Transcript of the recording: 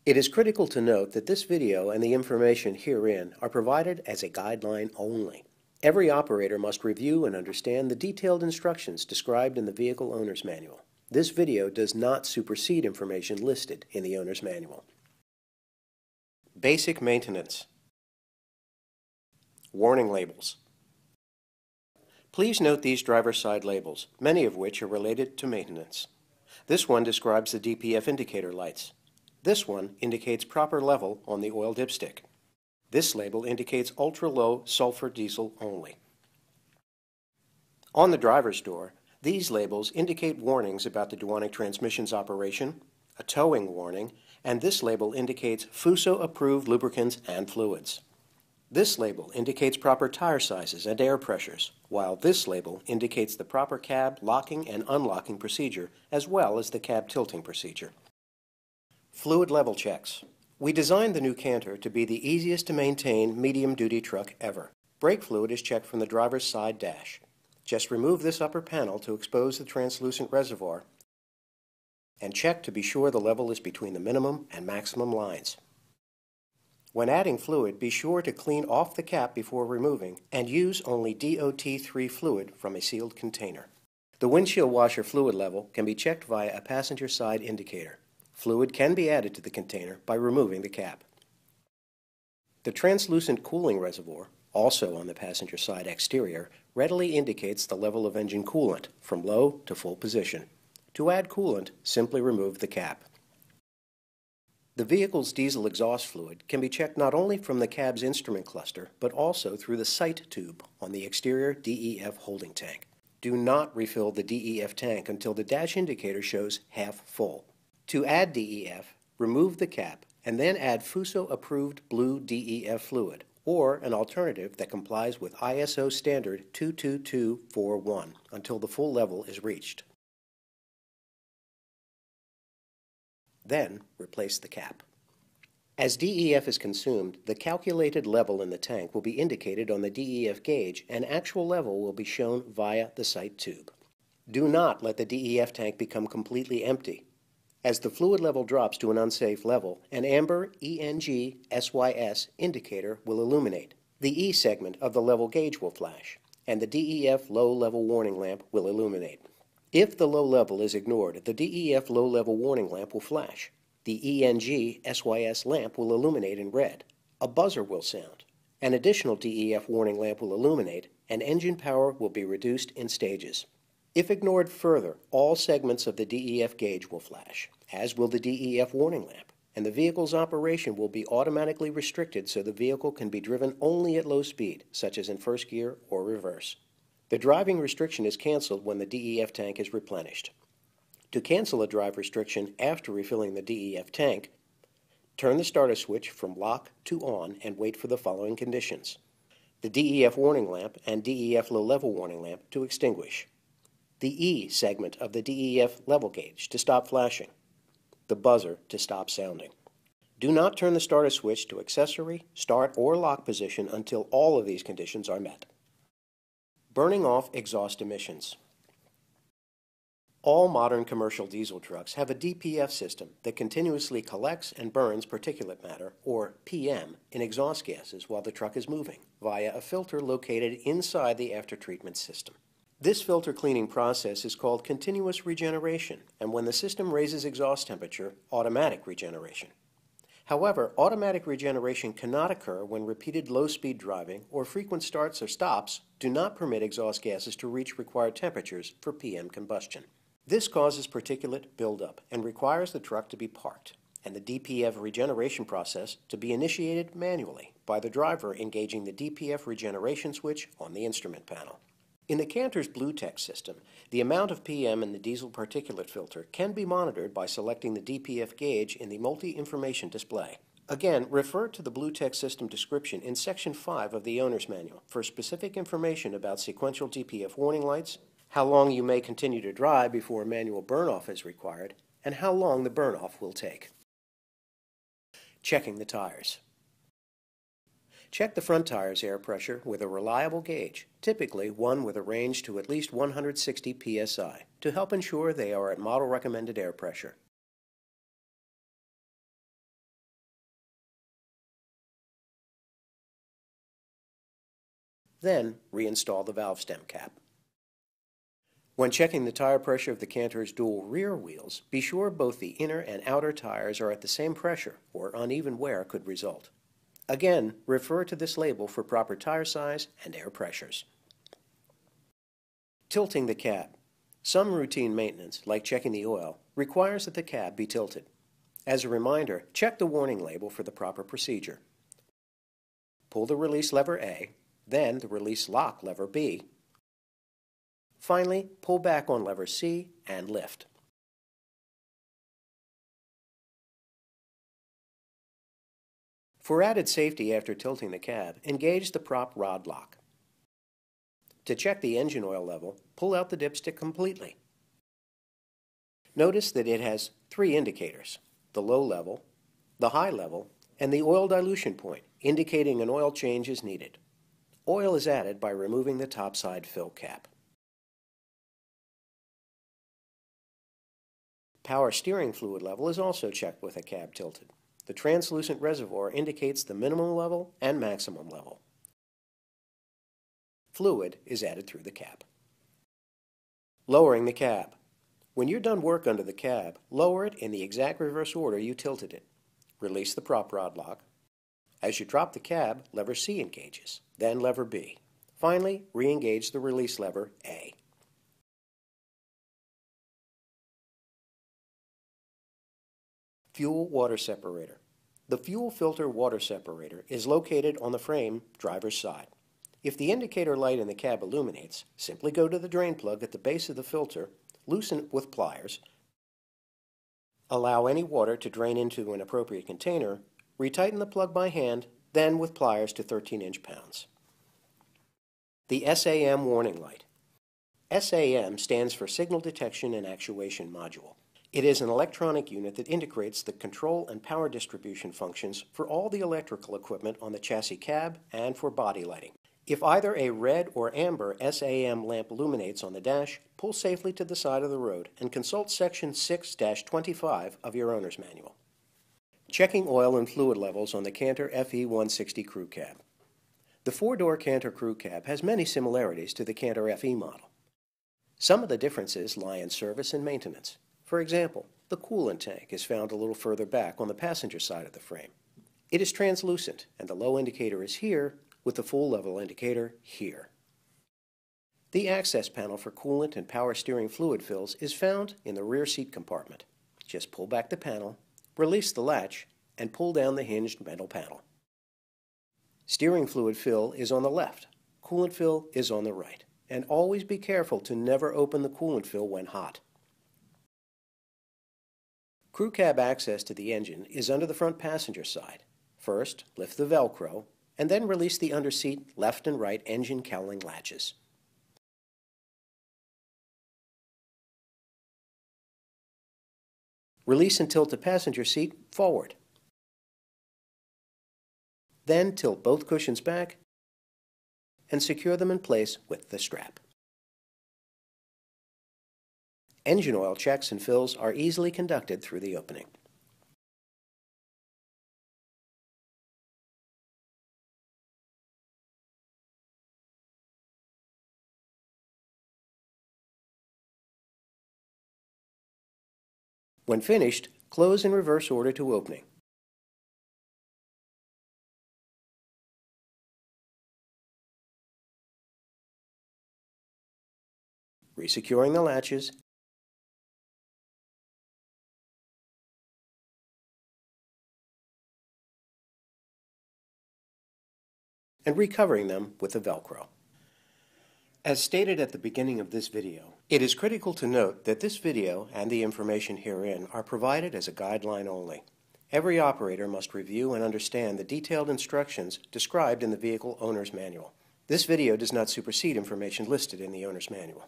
It is critical to note that this video and the information herein are provided as a guideline only. Every operator must review and understand the detailed instructions described in the Vehicle Owner's Manual. This video does not supersede information listed in the Owner's Manual. Basic maintenance. Warning labels. Please note these driver's side labels, many of which are related to maintenance. This one describes the DPF indicator lights. This one indicates proper level on the oil dipstick. This label indicates ultra-low sulfur diesel only. On the driver's door, these labels indicate warnings about the Duonic transmission's operation, a towing warning, and this label indicates Fuso-approved lubricants and fluids. This label indicates proper tire sizes and air pressures, while this label indicates the proper cab locking and unlocking procedure, as well as the cab tilting procedure. Fluid level checks. We designed the new Canter to be the easiest to maintain medium-duty truck ever. Brake fluid is checked from the driver's side dash. Just remove this upper panel to expose the translucent reservoir and check to be sure the level is between the minimum and maximum lines. When adding fluid, be sure to clean off the cap before removing and use only DOT3 fluid from a sealed container. The windshield washer fluid level can be checked via a passenger side indicator. Fluid can be added to the container by removing the cap. The translucent cooling reservoir, also on the passenger side exterior, readily indicates the level of engine coolant from low to full position. To add coolant, simply remove the cap. The vehicle's diesel exhaust fluid can be checked not only from the cab's instrument cluster, but also through the sight tube on the exterior DEF holding tank. Do not refill the DEF tank until the dash indicator shows half full. To add DEF, remove the cap and then add Fuso-approved blue DEF fluid, or an alternative that complies with ISO standard 22241 until the full level is reached. Then replace the cap. As DEF is consumed, the calculated level in the tank will be indicated on the DEF gauge and actual level will be shown via the sight tube. Do not let the DEF tank become completely empty. As the fluid level drops to an unsafe level, an amber ENG SYS indicator will illuminate. The E segment of the level gauge will flash, and the DEF low level warning lamp will illuminate. If the low level is ignored, the DEF low level warning lamp will flash. The ENG SYS lamp will illuminate in red. A buzzer will sound. An additional DEF warning lamp will illuminate, and engine power will be reduced in stages. If ignored further, all segments of the DEF gauge will flash, as will the DEF warning lamp, and the vehicle's operation will be automatically restricted so the vehicle can be driven only at low speed, such as in first gear or reverse. The driving restriction is canceled when the DEF tank is replenished. To cancel a drive restriction after refilling the DEF tank, turn the starter switch from lock to on and wait for the following conditions: the DEF warning lamp and DEF low level warning lamp to extinguish, the E segment of the DEF level gauge to stop flashing, the buzzer to stop sounding. Do not turn the starter switch to accessory, start, or lock position until all of these conditions are met. Burning off exhaust emissions. All modern commercial diesel trucks have a DPF system that continuously collects and burns particulate matter, or PM, in exhaust gases while the truck is moving, via a filter located inside the aftertreatment system. This filter cleaning process is called continuous regeneration, and when the system raises exhaust temperature, automatic regeneration. However, automatic regeneration cannot occur when repeated low-speed driving or frequent starts or stops do not permit exhaust gases to reach required temperatures for PM combustion. This causes particulate buildup and requires the truck to be parked, and the DPF regeneration process to be initiated manually by the driver engaging the DPF regeneration switch on the instrument panel. In the Canter's BlueTech system, the amount of PM in the diesel particulate filter can be monitored by selecting the DPF gauge in the multi-information display. Again, refer to the BlueTech system description in Section 5 of the Owner's Manual for specific information about sequential DPF warning lights, how long you may continue to drive before a manual burn-off is required, and how long the burn-off will take. Checking the tires. Check the front tire's air pressure with a reliable gauge, typically one with a range to at least 160 psi, to help ensure they are at model recommended air pressure. then reinstall the valve stem cap. When checking the tire pressure of the Canter's dual rear wheels, be sure both the inner and outer tires are at the same pressure, or uneven wear could result. Again, refer to this label for proper tire size and air pressures. Tilting the cab. Some routine maintenance, like checking the oil, requires that the cab be tilted. As a reminder, check the warning label for the proper procedure. Pull the release lever A, then the release lock lever B. Finally, pull back on lever C and lift. For added safety after tilting the cab, engage the prop rod lock. To check the engine oil level, pull out the dipstick completely. Notice that it has 3 indicators: the low level, the high level, and the oil dilution point, indicating an oil change is needed. Oil is added by removing the topside fill cap. Power steering fluid level is also checked with a cab tilted. The translucent reservoir indicates the minimum level and maximum level. Fluid is added through the cab. Lowering the cab. When you're done work under the cab, lower it in the exact reverse order you tilted it. Release the prop rod lock. As you drop the cab, lever C engages, then lever B. Finally, re-engage the release lever A. Fuel water separator. The fuel filter water separator is located on the frame driver's side. If the indicator light in the cab illuminates, simply go to the drain plug at the base of the filter, loosen it with pliers, allow any water to drain into an appropriate container, retighten the plug by hand, then with pliers to 13-inch pounds. The SAM warning light. SAM stands for Signal Detection and Actuation Module. It is an electronic unit that integrates the control and power distribution functions for all the electrical equipment on the chassis cab and for body lighting. If either a red or amber SAM lamp illuminates on the dash, pull safely to the side of the road and consult Section 6-25 of your owner's manual. Checking oil and fluid levels on the Canter FE160 crew cab. The 4-door Canter crew cab has many similarities to the Canter FE model. Some of the differences lie in service and maintenance. For example, the coolant tank is found a little further back on the passenger side of the frame. It is translucent, and the low indicator is here, with the full level indicator here. The access panel for coolant and power steering fluid fills is found in the rear seat compartment. Just pull back the panel, release the latch, and pull down the hinged metal panel. Steering fluid fill is on the left, coolant fill is on the right, and always be careful to never open the coolant fill when hot. Crew cab access to the engine is under the front passenger side. First, lift the Velcro, and then release the underseat left and right engine cowling latches. Release and tilt the passenger seat forward. Then tilt both cushions back and secure them in place with the strap. Engine oil checks and fills are easily conducted through the opening. When finished, close in reverse order to opening. Resecuring the latches, and recovering them with the Velcro. As stated at the beginning of this video, it is critical to note that this video and the information herein are provided as a guideline only. Every operator must review and understand the detailed instructions described in the vehicle owner's manual. This video does not supersede information listed in the owner's manual.